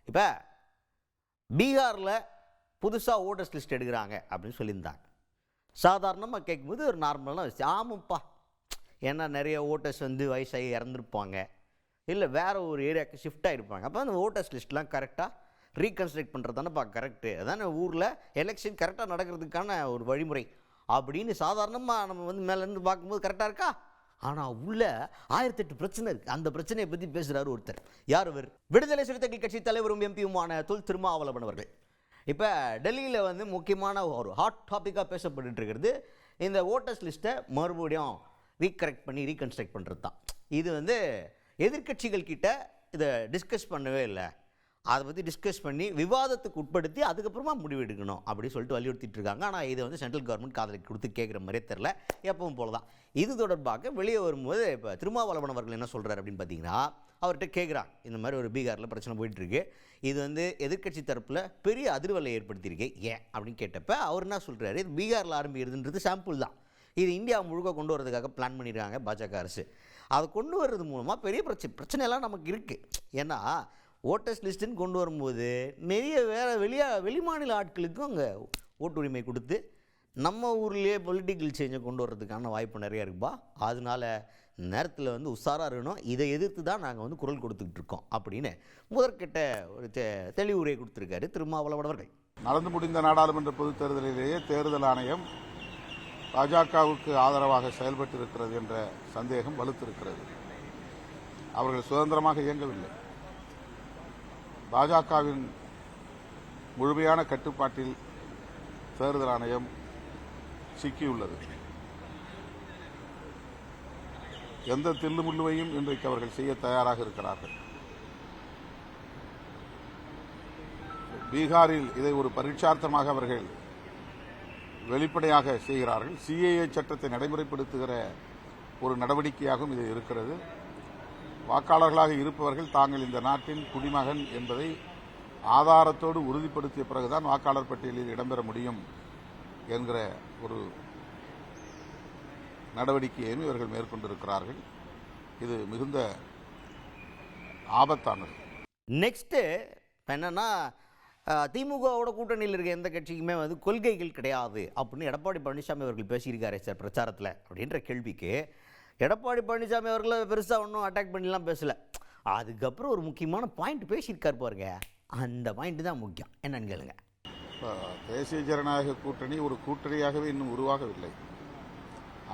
இப்போ பீகாரில் புதுசாக ஓட்டர்ஸ் லிஸ்ட் எடுக்கிறாங்க அப்படின்னு சொல்லியிருந்தாங்க. சாதாரணமாக கேட்கும்போது ஒரு நார்மலான விஷயம். ஆமாப்பா, ஏன்னா நிறைய ஓட்டர்ஸ் வந்து வயசாகி இறந்துருப்பாங்க, இல்லை வேறு ஒரு ஏரியாவுக்கு ஷிஃப்ட் ஆகிருப்பாங்க. அப்போ அந்த ஓட்டர்ஸ் லிஸ்ட்லாம் கரெக்டாக ரீகன்ஸ்ட்ரக்ட் பண்ணுறது தானேப்பா கரெக்டு, அதானே ஊரில் எலெக்ஷன் கரெக்டாக நடக்கிறதுக்கான ஒரு வழிமுறை அப்படின்னு சாதாரணமாக நம்ம வந்து மேலேருந்து பார்க்கும்போது கரெக்டாக இருக்கா? ஆனால் உள்ள 1008 பிரச்சனை இருக்குது. அந்த பிரச்சனையை பற்றி பேசுகிறாரு ஒருத்தர். யார் அவர்? விடுதலை சிறுத்தைகள் கட்சி தலைவரும் எம்பியுமான தொல் திருமாவளவன் அவர்கள். இப்போ டெல்லியில் வந்து முக்கியமான ஒரு ஹாட் டாப்பிக்காக பேசப்பட்டு இருக்கிறது இந்த ஓட்டர்ஸ் லிஸ்ட்டை மறுபடியும் ரீகரெக்ட் பண்ணி ரீகன்ஸ்ட்ரக்ட் பண்ணுறது தான். இது வந்து எதிர்கட்சிகள் கிட்ட இதை டிஸ்கஸ் பண்ணவே இல்லை, அதை பற்றி டிஸ்கஸ் பண்ணி விவாதத்துக்கு உட்படுத்தி அதுக்கப்புறமா முடிவு எடுக்கணும் அப்படின்னு சொல்லிட்டு வலியுறுத்திட்டு இருக்காங்க. ஆனால் இதை வந்து சென்ட்ரல் கவர்மெண்ட் காதலுக்கு கொடுத்து கேட்குற மாதிரியே தெரில, எப்பவும் போல தான். இது தொடர்பாக வெளியே வரும்போது இப்போ திருமாவளவன் அவர்கள் என்ன சொல்கிறார் அப்படின்னு பார்த்தீங்கன்னா, அவர்கிட்ட கேட்குறாங்க, இந்த மாதிரி ஒரு பீகாரில் பிரச்சனை போயிட்டுருக்கு, இது வந்து எதிர்கட்சி தரப்பில் பெரிய அதிர்வலை ஏற்படுத்தியிருக்கு ஏன் அப்படின்னு கேட்டப்ப அவர் என்ன சொல்கிறாரு, இது பீகாரில் ஆரம்பிக்கிறதுன்றது சாம்பிள் தான், இது இந்தியா முழுக்க கொண்டு வரதுக்காக பிளான் பண்ணியிருக்காங்க பாஜக அரசு. அதை கொண்டு வர்றது மூலமாக பெரிய பிரச்சனையெல்லாம் நமக்கு இருக்குது. ஏன்னா ஓட்டர்ஸ் லிஸ்ட்டுன்னு கொண்டு வரும்போது நிறைய வெளிமாநில ஆட்களுக்கும் அங்கே ஓட்டுரிமை கொடுத்து நம்ம ஊர்லேயே பொலிட்டிக்கல் சேஞ்சை கொண்டு வர்றதுக்கான வாய்ப்பு நிறையா இருக்குப்பா. அதனால நேரத்தில் வந்து உஷாராக இருக்கணும், இதை எதிர்த்து தான் நாங்கள் வந்து குரல் கொடுத்துக்கிட்டு இருக்கோம் அப்படின்னு முதற்கட்ட ஒரு தெளிவுரையை கொடுத்துருக்காரு திருமாவளவன் அவர்கள். நடந்து முடிந்த நாடாளுமன்ற பொதுத் தேர்தலிலேயே தேர்தல் ஆணையம் பாஜகவுக்கு ஆதரவாக செயல்பட்டு இருக்கிறது என்ற சந்தேகம் வலுத்திருக்கிறது. அவர்கள் சுதந்திரமாக இயங்கவில்லை, பாஜகவின் முழுமையான கட்டுப்பாட்டில் தேர்தல் ஆணையம் சிக்கியுள்ளது. எந்த தில்லுமுள்ளுவையும் இன்றைக்கு அவர்கள் செய்ய தயாராக இருக்கிறார்கள். பீகாரில் இதை ஒரு பரீட்சார்த்தமாக அவர்கள் வெளிப்படையாக செய்கிறார்கள். சிஏஏ சட்டத்தை நடைமுறைப்படுத்துகிற ஒரு நடவடிக்கையாகவும் இது இருக்கிறது. வாக்காளர்களாக இருப்பவர்கள் தாங்கள் இந்த நாட்டின் குடிமகன் என்பதை ஆதாரத்தோடு உறுதிப்படுத்திய பிறகுதான் வாக்காளர் பட்டியலில் இடம்பெற முடியும் என்கிற ஒரு நடவடிக்கையையும் இவர்கள் மேற்கொண்டிருக்கிறார்கள். இது மிகுந்த ஆபத்தானது. நெக்ஸ்ட்டு என்னன்னா, திமுகவோட கூட்டணியில் இருக்க எந்த கட்சிக்குமே வந்து கொள்கைகள் கிடையாது அப்படின்னு எடப்பாடி பழனிசாமி அவர்கள் பேசியிருக்காரு சார் பிரச்சாரத்தில் அப்படின்ற கேள்விக்கு எடப்பாடி பழனிசாமி அவர்களை பெருசாக ஒன்றும் அட்டாக் பண்ணிலாம் பேசலை. அதுக்கப்புறம் ஒரு முக்கியமான பாயிண்ட் பேசியிருக்கார் பாருங்க, அந்த பாயிண்ட் தான் முக்கியம். என்னன்னு கேளுங்க. தேசிய ஜனநாயக கூட்டணி ஒரு கூட்டணியாகவே இன்னும் உருவாகவில்லை.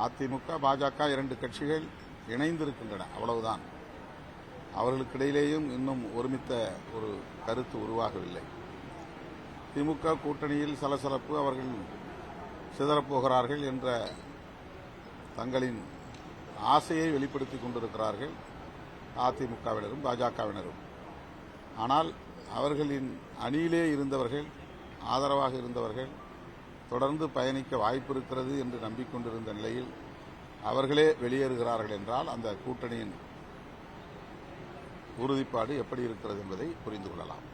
அதிமுக பாஜக இரண்டு கட்சிகள் இணைந்திருக்கின்றன, அவ்வளவுதான். அவர்களுக்கிடையிலேயும் இன்னும் ஒருமித்த ஒரு கருத்து உருவாகவில்லை. திமுக கூட்டணியில் சலசலப்பு, அவர்கள் சிதறப்போகிறார்கள் என்ற தங்களின் ஆசையை வெளிப்படுத்திக் கொண்டிருக்கிறார்கள் அதிமுகவினரும் பாஜகவினரும். ஆனால் அவர்களின் அணியிலே இருந்தவர்கள், ஆதரவாக இருந்தவர்கள் தொடர்ந்து பயணிக்க வாய்ப்பு இருக்கிறது என்று நம்பிக்கொண்டிருந்த நிலையில் அவர்களே வெளியேறுகிறார்கள் என்றால் அந்த கூட்டணியின் உறுதிப்பாடு எப்படி இருக்கிறது என்பதை புரிந்து கொள்ளலாம்.